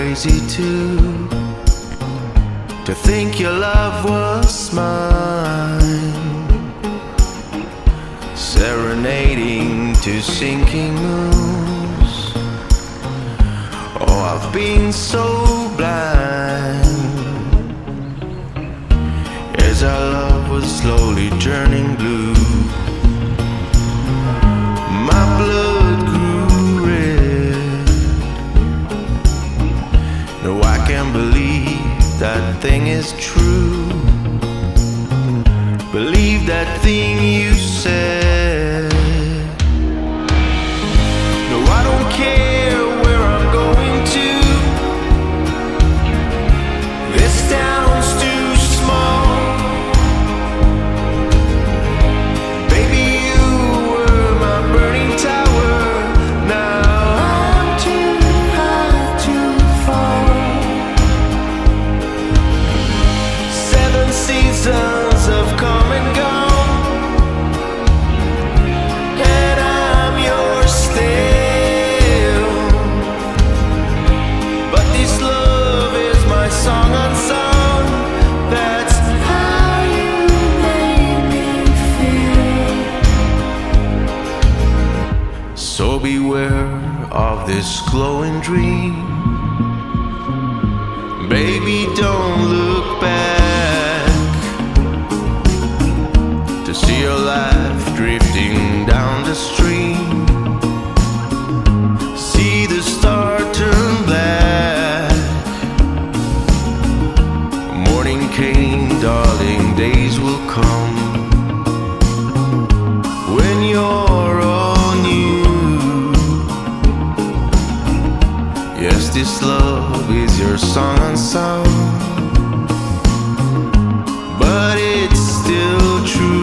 crazy too, to think your love was mine, serenading to sinking moons. Oh, I've been so blind as our love was slowly turning blue. My blood grew red. No, I can't believe that thing is true. Believe that thing you said. No, I don't care where I'm going to. This town's too small. Baby, you were my burning tower. Now I'm too high to fall. 7 seasons have come and gone, and I'm yours still. But this love is my song unsung. That's how you made me feel. So beware of this glowing dream. Baby, don't look back to see your life drifting down the stream. See the star turn black. Morning came, darling, days will come when you're all new. Yes, this love is your song unsung, but it's still true.